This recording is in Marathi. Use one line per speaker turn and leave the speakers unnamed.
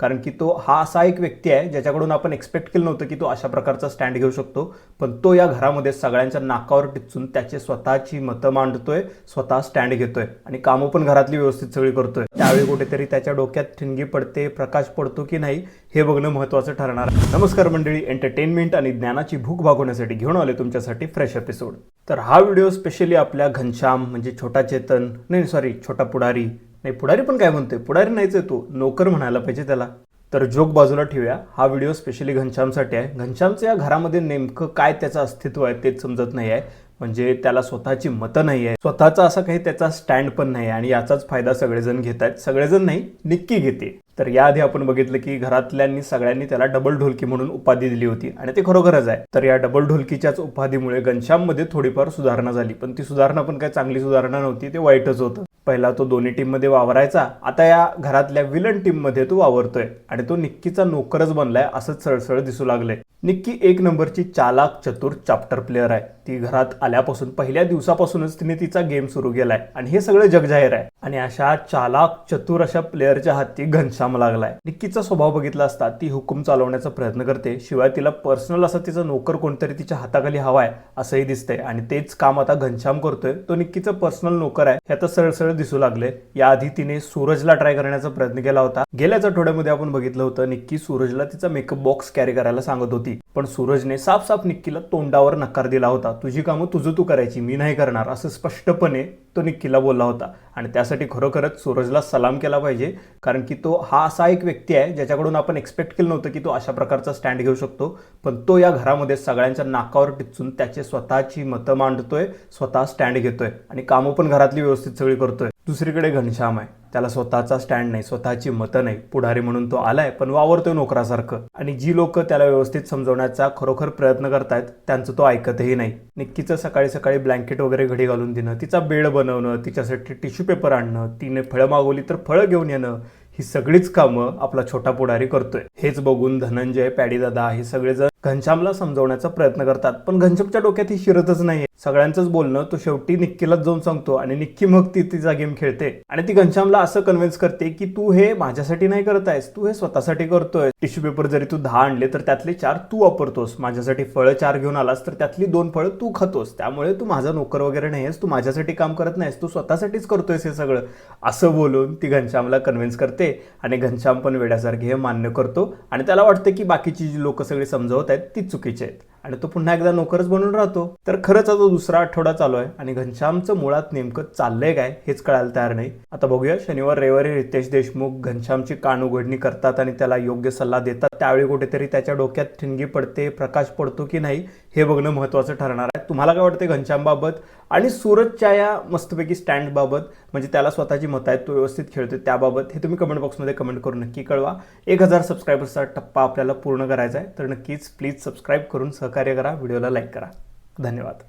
कारण की तो हा असा एक व्यक्ती आहे ज्याच्याकडून आपण एक्सपेक्ट केलं नव्हतं की तो अशा प्रकारचा स्टँड घेऊ शकतो, पण तो या घरामध्ये सगळ्यांच्या नाकावर टिचून त्याची स्वतःची मतं मांडतोय, स्वतः स्टँड घेतोय आणि कामं पण घरातली व्यवस्थित सगळी करतोय। त्यावेळी कुठेतरी त्याच्या डोक्यात ठिणगी पडते, प्रकाश पडतो की नाही हे बघणं महत्त्वाचं ठरणार आहे। नमस्कार मंडळी, एंटरटेनमेंट आणि ज्ञानाची भूक भागवण्यासाठी घेऊन आले तुमच्यासाठी फ्रेश एपिसोड। तर हा व्हिडिओ स्पेशली आपल्या घनश्याम म्हणजे छोटा चेतन, नाही सॉरी छोटा पुढारी, नाही पुढारी पण काय म्हणतोय, पुढारी नाहीच आहे तो, नोकर म्हणायला पाहिजे त्याला। तर जोक बाजूला ठेवूया, हा व्हिडिओ स्पेशली घनश्यामसाठी आहे। घनश्यामचं या घरामध्ये नेमकं काय त्याचं अस्तित्व आहे तेच समजत नाही आहे, म्हणजे त्याला स्वतःची मतं नाही आहे, स्वतःचा असा काही त्याचा स्टँड पण नाही आणि याचाच फायदा सगळेजण घेत आहेत। सगळेजण नाही, निक्की घेते। तर याआधी आपण बघितलं की घरातल्यांनी सगळ्यांनी त्याला डबल ढोलकी म्हणून उपाधी दिली होती आणि ते खरोखरच आहे। तर या डबल ढोलकीच्याच उपाधीमुळे घनश्याममध्ये थोडीफार सुधारणा झाली, पण ती सुधारणा पण काय चांगली सुधारणा नव्हती, ते वाईटच होतं। पहिला तो दोन्ही टीम मध्ये वावरायचा, आता या घरातल्या विलन टीम मध्ये तो वावरतोय आणि तो निक्कीचा नोकरच बनलाय असंच सळसळ दिसू लागले। निक्की एक नंबरची चालाक चतुर चॅप्टर प्लेअर आहे। ती घरात आल्यापासून पहिल्या दिवसापासूनच तिने तिचा गेम सुरू केलाय आणि हे सगळं जगजाहीर आहे। आणि अशा चालाक चतुर अशा प्लेअरच्या हाती घनश्याम लागलाय। निक्कीचा स्वभाव बघितला असता ती हुकूम चालवण्याचा प्रयत्न करते, शिवाय तिला पर्सनल असं तिचा नोकर कोणतरी तिच्या हाताखाली हवाय असंही दिसतंय आणि तेच काम आता घनश्याम करतोय। तो निक्कीचा पर्सनल नोकर आहे हे आता सळसळ दिसू लागले। याआधी तिने सूरजला ट्राय करण्याचा प्रयत्न केला होता। गेल्याच आठवड्यामध्ये आपण बघितलं होतं निक्की सूरजला तिचा मेकअप बॉक्स कॅरी करायला सांगत होती, पण सूरजने साफ साफ निक्कीला तोंडावर नकार दिला होता। तुझी कामं तुझं तू करायची, मी नाही करणार असं स्पष्टपणे तो निक्कीला बोलला होता आणि त्यासाठी खरोखरच सूरजला सलाम केला पाहिजे, कारण की तो हा असा एक व्यक्ती आहे ज्याच्याकडून आपण एक्सपेक्ट केलं नव्हतं की तो अशा प्रकारचा स्टँड घेऊ शकतो, पण तो या घरामध्ये सगळ्यांच्या नाकावर टिचून त्याची स्वतःची मतं मांडतोय, स्वतः स्टँड घेतोय आणि कामं पण घरातली व्यवस्थित सगळी करतोय। दुसरीकडे घनश्याम आहे, त्याला स्वतःचा स्टँड नाही, स्वतःची मतं नाही, पुढारी म्हणून तो आलाय पण वावरतोय नोकरासारखं आणि जी लोक त्याला व्यवस्थित समजवण्याचा खरोखर प्रयत्न करतायत त्यांचं तो ऐकतही नाही। निक्कीचं सकाळी सकाळी ब्लँकेट वगैरे घडी घालून देणं, तिचा बेड बनवणं, तिच्यासाठी टिश्यू पेपर आणणं, तिने फळं मागवली तर फळं घेऊन येणं, ही सगळीच कामं आपला छोटा पुढारी करतोय। हेच बघून धनंजय, पॅडी दादा हे सगळेजण घनश्यामला समजवण्याचा प्रयत्न करतात, पण घनश्यामच्या डोक्यात ही शिरतच नाहीये। सगळ्यांचंच बोलणं तो शेवटी निक्कीलाच जाऊन सांगतो आणि निक्की मग ती तिचा गेम खेळते आणि ती घनश्यामला असं कन्व्हिन्स करते की तू हे माझ्यासाठी नाही करतायस, तू हे स्वतःसाठी करतोय। टिश्यू पेपर जरी तू 10 आणले तर त्यातले 4 तू वापरतोस, माझ्यासाठी फळं 4 घेऊन आलास तर त्यातली 2 फळं तू खातोस, त्यामुळे तू माझा नोकर वगैरे नाहीस, तू माझ्यासाठी काम करत नाहीस, तू स्वतःसाठीच करतोयस हे सगळं, असं बोलून ती घनश्यामला कन्व्हिन्स करते आणि घनश्याम पण वेड्यासारखे हे मान्य करतो आणि त्याला वाटतं की बाकीची जी लोक सगळी समजवत आहेत ती चुकीचे आहेत आणि तो पुन्हा एकदा नोकरच बनून राहतो। तर खरंच आता दुसरा आठवडा चालू आहे आणि घनश्यामचं मुळात नेमकं चाललंय काय हेच कळायला तयार नाही। आता बघूया, शनिवार रविवारी रितेश देशमुख घनश्यामची कान उघडणी करतात आणि त्याला योग्य सल्ला देतात, त्यावेळी कुठेतरी त्याच्या डोक्यात ठिणगी पडते, प्रकाश पडतो की नाही हे बघणं महत्त्वाचं ठरणार आहे। तुम्हाला काय वाटतं घनश्याम बाबत आणि सूरजच्या या मस्तपैकी स्टँड बाबत, म्हणजे त्याला स्वतःची मतं आहेत, तो व्यवस्थित खेळतोय त्याबाबत, हे तुम्ही कमेंट बॉक्समध्ये कमेंट करून नक्की कळवा। 1000 सबस्क्रायबर्सचा टप्पा आपल्याला पूर्ण करायचा आहे, तर नक्कीच प्लीज सबस्क्राईब करून सहकार्य करा, व्हिडिओला लाईक करा। धन्यवाद।